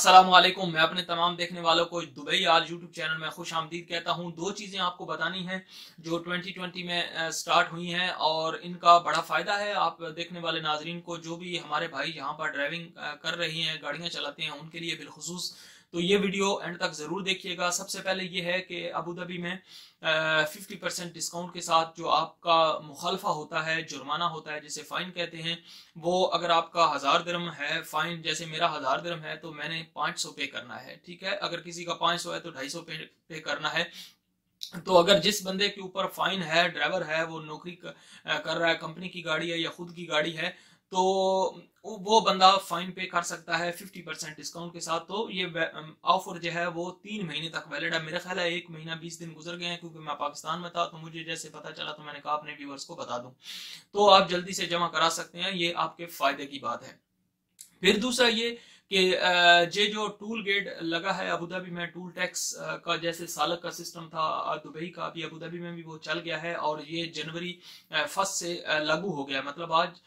अस्सलाम वालेकुम। मैं अपने तमाम देखने वालों को दुबई आज यूट्यूब चैनल में खुश आमदीद कहता हूं। दो चीज़ें आपको बतानी हैं जो 2020 में स्टार्ट हुई हैं और इनका बड़ा फ़ायदा है आप देखने वाले नाजरीन को। जो भी हमारे भाई यहाँ पर ड्राइविंग कर रही हैं, गाड़ियाँ चलाते हैं, उनके लिए बिलखुसूस तो ये वीडियो एंड तक ज़रूर देखिएगा। सबसे पहले ये है कि अबू धाबी में 50% डिस्काउंट के साथ जो आपका मुखालफा होता है, जुर्माना होता है, जिसे फ़ाइन कहते हैं, वो अगर आपका 1000 दिरहम है फ़ाइन, जैसे मेरा 1000 दिरहम है तो मैंने 500 पे करना है। ठीक है, अगर किसी का 500 है तो 250 पे करना है। तो अगर जिस बंदे के ऊपर फाइन है, ड्राइवर है, वो नौकरी कर रहा है, कंपनी की गाड़ी है या खुद की गाड़ी है, तो वो बंदा फाइन पे कर सकता है 50% डिस्काउंट के साथ। तो ये ऑफर जो है वो 3 महीने तक वैलिड है। मेरा ख्याल है 1 महीना 20 दिन गुजर गए हैं, क्योंकि मैं पाकिस्तान में था तो मुझे जैसे पता चला तो मैंने कहा अपने व्यूअर्स को बता दूं। तो आप जल्दी से जमा करा सकते हैं, ये आपके फायदे की बात है। फिर दूसरा ये कि ये जो टूल गेट लगा है अबू धाबी में, टूल टैक्स का जैसे सालक का सिस्टम था दुबई का, अभी अबू धाबी में भी वो चल गया है और ये जनवरी 1 से लागू हो गया। मतलब आज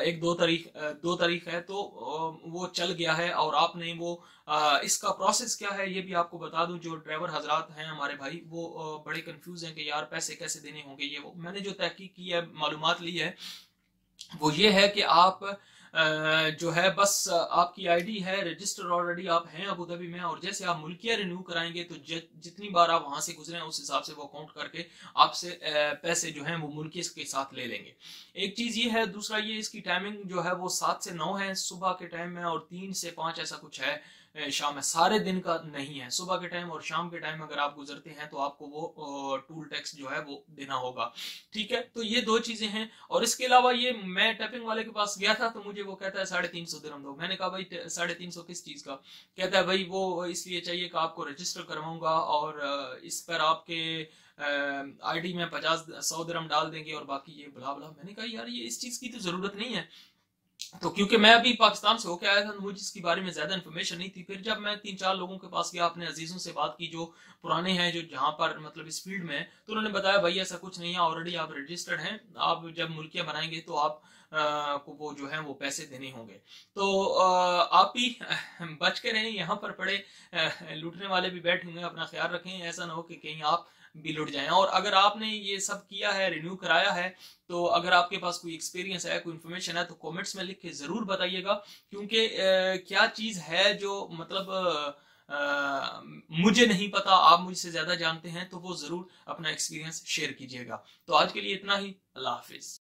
एक दो तारीख है, तो वो चल गया है और आपने वो इसका प्रोसेस क्या है ये भी आपको बता दूं। जो ड्राइवर हजरात हैं हमारे भाई, वो बड़े कंफ्यूज हैं कि यार पैसे कैसे देने होंगे। ये वो मैंने जो तहकीक की है, मालूमात ली है, वो ये है कि आप जो है बस आपकी आईडी है, रजिस्टर ऑलरेडी आप हैं अबू धाबी में, और जैसे आप मुल्किया रिन्यू कराएंगे तो जितनी बार आप वहां से गुजरे हैं उस हिसाब से वो काउंट करके आपसे पैसे जो हैं वो मुल्कियत के साथ ले लेंगे। एक चीज ये है। दूसरा ये, इसकी टाइमिंग जो है वो 7 से 9 है सुबह के टाइम में, और 3 से 5 ऐसा कुछ है शाम में। सारे दिन का नहीं है, सुबह के टाइम और शाम के टाइम अगर आप गुजरते हैं तो आपको वो टूल टैक्स जो है वो देना होगा। ठीक है, तो ये दो चीजें हैं। और इसके अलावा ये, मैं टैपिंग वाले के पास गया था तो मुझे वो कहता है 350 दिरहम दो। मैंने कहा भाई 350 किस चीज का? कहता है भाई वो इसलिए चाहिए कि आपको रजिस्टर करवाऊंगा और इस पर आपके आईडी में 100 दिरहम डाल देंगे और बाकी ये बला बला। मैंने कहा यार ये इस चीज की तो जरूरत नहीं है। तो क्योंकि मैं अभी पाकिस्तान से होके आया था तो मुझे इसके बारे में ज्यादा इन्फॉर्मेशन नहीं थी। फिर जब मैं 3-4 लोगों के पास गया, अपने अजीजों से बात की जो पुराने हैं, जो जहां पर मतलब इस फील्ड में है, तो उन्होंने बताया भाई ऐसा कुछ नहीं है, ऑलरेडी आप रजिस्टर्ड हैं, आप जब मुल्किया बनाएंगे तो आप को वो जो है वो पैसे देने होंगे। तो आप भी बच के रहें, यहाँ पर पड़े लूटने वाले भी बैठे हुए हैं, अपना ख्याल रखें, ऐसा ना हो कि कहीं आप भी लुट जाएं। और अगर आपने ये सब किया है, रिन्यू कराया है, तो अगर आपके पास कोई एक्सपीरियंस है, कोई इन्फॉर्मेशन है, तो कमेंट्स में लिख के जरूर बताइएगा। क्योंकि क्या चीज है जो मतलब मुझे नहीं पता, आप मुझसे ज्यादा जानते हैं, तो वो जरूर अपना एक्सपीरियंस शेयर कीजिएगा। तो आज के लिए इतना ही। अल्लाह हाफिज।